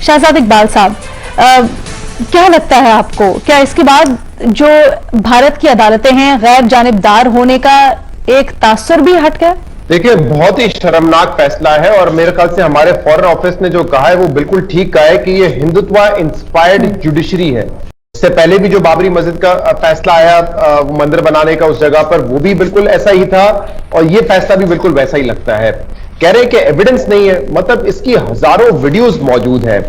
शहजाद इकबाल साहब, क्या लगता है आपको, क्या इसके बाद जो भारत की अदालतें हैं गैर जानिबदार होने का एक तासुर भी हट गया? देखिए, बहुत ही शर्मनाक फैसला है और मेरे ख्याल से हमारे फॉरेन ऑफिस ने जो कहा है वो बिल्कुल ठीक कहा है कि ये हिंदुत्व इंस्पायर्ड जुडिशरी है। इससे पहले भी जो बाबरी मस्जिद का फैसला आया मंदिर बनाने का उस जगह पर, वो भी बिल्कुल ऐसा ही था और ये फैसला भी बिल्कुल वैसा ही लगता है। कह रहे हैं कि एविडेंस नहीं है, मतलब इसकी हजारों वीडियोस मौजूद है,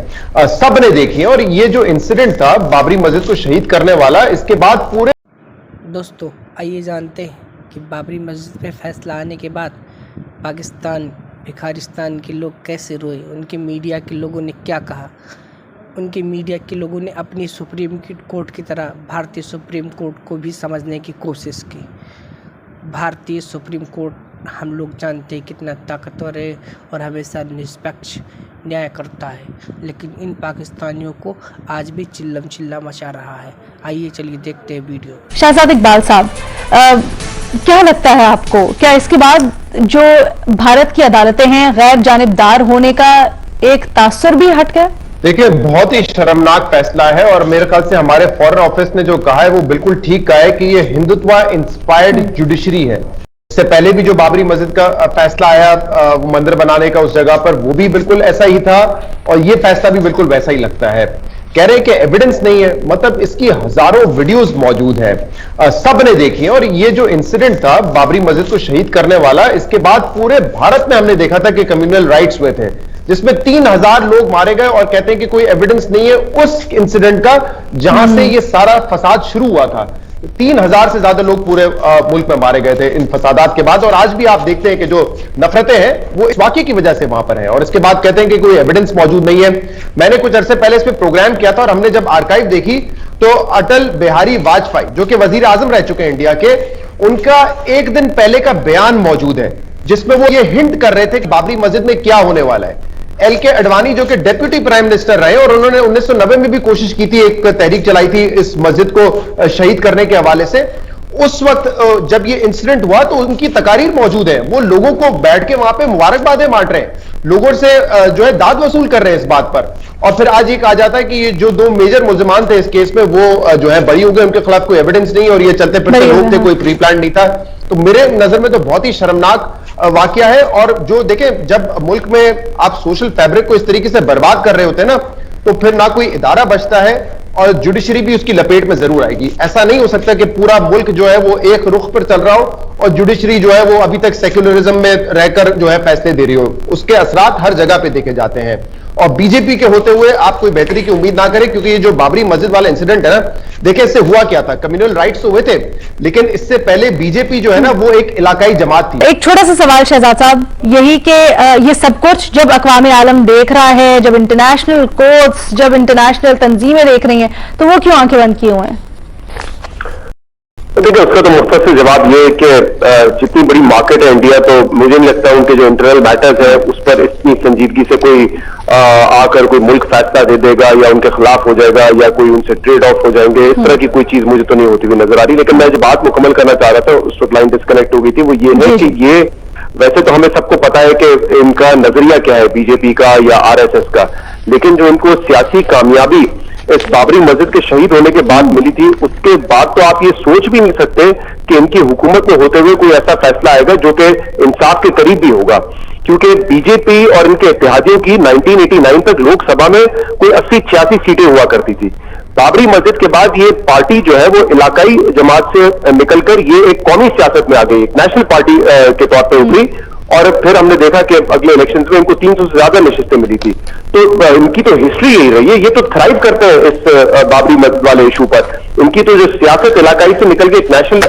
सब ने देखी है। और ये जो इंसिडेंट था बाबरी मस्जिद को शहीद करने वाला, इसके बाद पूरे दोस्तों आइए जानते हैं कि बाबरी मस्जिद पे फैसला आने के बाद पाकिस्तान भिखारिस्तान के लोग कैसे रोए, उनके मीडिया के लोगों ने क्या कहा। उनके मीडिया के लोगों ने अपनी सुप्रीम कोर्ट की तरह भारतीय सुप्रीम कोर्ट को भी समझने की कोशिश की। भारतीय सुप्रीम कोर्ट हम लोग जानते हैं कितना ताकतवर है और हमेशा निष्पक्ष न्याय करता है, लेकिन इन पाकिस्तानियों को आज भी चिल्लम चिल्ला मचा रहा है। आइए चलिए देखते हैं वीडियो। शहजाद इकबाल साहब, क्या लगता है आपको, क्या इसके बाद जो भारत की अदालतें हैं गैर जानिबदार होने का एक तासुर भी हट गया? देखिए, बहुत ही शर्मनाक फैसला है और मेरे ख्याल से हमारे फॉरेन ऑफिस ने जो कहा है वो बिल्कुल ठीक कहा है कि ये हिंदुत्व इंस्पायर्ड जुडिशरी है। इससे पहले भी जो बाबरी मस्जिद का फैसला आया मंदिर बनाने का उस जगह पर, वो भी बिल्कुल ऐसा ही था और ये फैसला भी बिल्कुल वैसा ही लगता है। कह रहे हैं कि एविडेंस नहीं है, मतलब इसकी हजारों वीडियोस मौजूद है, सब ने देखी है। और ये जो इंसिडेंट था बाबरी मस्जिद को शहीद करने वाला, इसके बाद पूरे भारत में हमने देखा था कि कम्युनल राइट्स हुए थे जिसमें 3000 लोग मारे गए और कहते हैं कि कोई एविडेंस नहीं है उस इंसिडेंट का जहां से ये सारा फसाद शुरू हुआ था। 3000 से ज्यादा लोग पूरे मुल्क में मारे गए थे इन फसादात के बाद। और आज भी आप देखते हैं कि जो नफरतें हैं वो इस वाकये की वजह से वहां पर है और इसके बाद कहते हैं कि कोई एविडेंस मौजूद नहीं है। मैंने कुछ अरसे पहले इस पर प्रोग्राम किया था और हमने जब आर्काइव देखी तो अटल बिहारी वाजपेयी जो कि वजीर आजम रह चुके हैं इंडिया के, उनका एक दिन पहले का बयान मौजूद है जिसमें वो ये हिंट कर रहे थे कि बाबरी मस्जिद में क्या होने वाला है। एल.के. अडवाणी जो कि डेप्यूटी प्राइम मिनिस्टर रहे और उन्होंने 1990 में भी कोशिश की थी, एक तहरीक चलाई थी इस मस्जिद को शहीद करने के हवाले से। उस वक्त जब ये इंसिडेंट हुआ तो उनकी तकारीर मौजूद है, वो लोगों को बैठ के वहां पे मुबारकबादें बांट रहे हैं, लोगों से जो है दाद वसूल कर रहे हैं इस बात पर। और फिर आज ये कहा जाता है कि ये जो 2 मेजर मुल्जिमान थे इस केस में वो जो है बरी हो गए, उनके खिलाफ कोई एविडेंस नहीं और ये चलते फिरते लोग थे, कोई प्री प्लान नहीं था। तो मेरे नजर में तो बहुत ही शर्मनाक वाकया है। और जो देखें, जब मुल्क में आप सोशल फैब्रिक को इस तरीके से बर्बाद कर रहे होते हैं ना, तो फिर ना कोई इदारा बचता है और जुडिशरी भी उसकी लपेट में जरूर आएगी। ऐसा नहीं हो सकता कि पूरा मुल्क जो है वो एक रुख पर चल रहा हो और जुडिशरी जो है वो अभी तक सेक्युलरिज्म में रहकर जो है फैसले दे रही हो। उसके असरात हर जगह पे देखे जाते हैं और बीजेपी के होते हुए आप कोई बेहतरी की उम्मीद ना करें, क्योंकि ये जो बाबरी मस्जिद वाला इंसिडेंट है ना, देखिए इससे हुआ क्या था। कम्युनल राइट्स तो हुए थे, लेकिन इससे पहले बीजेपी जो है ना वो एक इलाकाई जमात थी। एक छोटा सा सवाल शहजाद साहब, यही कि ये सब कुछ जब अक़वाम आलम देख रहा है, जब इंटरनेशनल कोर्ट्स, जब इंटरनेशनल तंजीमें देख रही हैं, तो वो क्यों आंखें बंद किए हुए हैं? देखिए, उसका तो मुख्तसर जवाब ये है कि जितनी बड़ी मार्केट है इंडिया, तो मुझे नहीं लगता उनके जो इंटरनल मैटर्स है उस पर इतनी संजीदगी से कोई आकर कोई मुल्क फैसला दे देगा या उनके खिलाफ हो जाएगा या कोई उनसे ट्रेड ऑफ हो जाएंगे, इस तरह की कोई चीज मुझे तो नहीं होती हुई नजर आ रही। लेकिन मैं जो बात मुकम्मल करना चाह रहा था, उस वक्त लाइन डिस्कनेक्ट हो गई थी, वो ये है कि ये वैसे तो हमें सबको पता है कि इनका नजरिया क्या है बीजेपी का या RSS का, लेकिन जो इनको सियासी कामयाबी इस बाबरी मस्जिद के शहीद होने के बाद मिली थी, उसके बाद तो आप ये सोच भी नहीं सकते कि इनकी हुकूमत में होते हुए कोई ऐसा फैसला आएगा जो कि इंसाफ के करीब भी होगा। क्योंकि बीजेपी और इनके इत्तेहादियों की 1989 तक लोकसभा में कोई 80-86 सीटें हुआ करती थी। बाबरी मस्जिद के बाद ये पार्टी जो है वो इलाकाई जमात से निकलकर ये एक कौमी सियासत में आ गई, एक नेशनल पार्टी के तौर पर उभरी। और फिर हमने देखा कि अगले इलेक्शन में इनको 300 से ज्यादा नशिस्तें मिली थी। तो इनकी तो हिस्ट्री यही रही है, ये तो थ्राइव करते हैं इस बाबरी मस्जिद वाले इशू पर। इनकी तो जो सियासत इलाकाई से निकल के एक नेशनल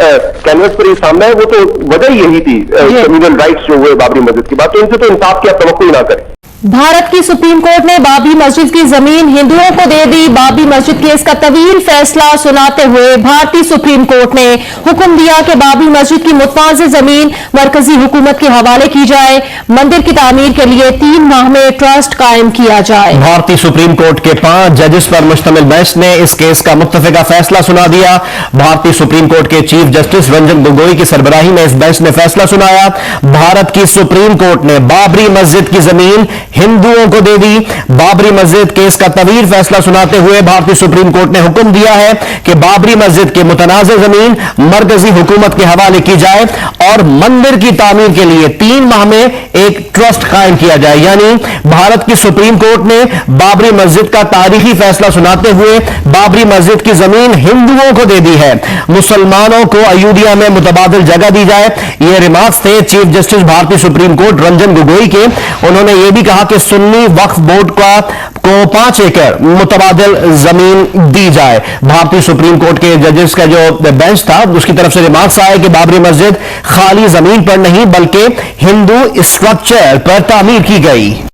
कैनवस पर ये सामने है, वो तो वजह यही थी कम्युनल राइट्स जो हुए बाबरी मस्जिद की बात। तो इनसे तो इंसाफ की आप तवक्को ही ना करें। भारत की सुप्रीम कोर्ट ने बाबरी मस्जिद की जमीन हिंदुओं को दे दी। बाबरी मस्जिद केस का तवील फैसला सुनाते हुए भारतीय सुप्रीम कोर्ट ने हुक्म दिया कि बाबरी मस्जिद की मुतवाज़ी जमीन मरकजी हुकूमत के हवाले की जाए। मंदिर की तामीर के लिए 3 माह में ट्रस्ट कायम किया जाए। भारतीय सुप्रीम कोर्ट के 5 जजेस पर मुश्तमिल बेंच ने इस केस का मुत्तफिका फैसला सुना दिया। भारतीय सुप्रीम कोर्ट के चीफ जस्टिस रंजन गोगोई की सरबराही में इस बेंच ने फैसला सुनाया। भारत की सुप्रीम कोर्ट ने बाबरी मस्जिद की जमीन हिंदुओं को दे दी बाबरी मस्जिद केस का तवील फैसला सुनाते हुए भारतीय सुप्रीम कोर्ट ने हुक्म दिया है कि बाबरी मस्जिद की मुतनाज़ जमीन मरकजी हुकूमत के हवाले की जाए और मंदिर की तामीर के लिए 3 माह में एक ट्रस्ट कायम किया जाए। यानी भारत की सुप्रीम कोर्ट ने बाबरी मस्जिद का तारीखी फैसला सुनाते हुए बाबरी मस्जिद की जमीन हिंदुओं को दे दी है, मुसलमानों को अयोध्या में मुतबादिल जगह दी जाए। ये रिमार्क्स थे चीफ जस्टिस भारतीय सुप्रीम कोर्ट रंजन गोगोई के। उन्होंने यह भी कहा कि सुन्नी वक्फ बोर्ड को 5 एकड़ मुतबादिल जमीन दी जाए। भारतीय सुप्रीम कोर्ट के जजेस का जो बेंच था उसकी तरफ से रिमार्क्स आए कि बाबरी मस्जिद खाली जमीन पर नहीं बल्कि हिंदू स्ट्रक्चर पर तामीर की गई।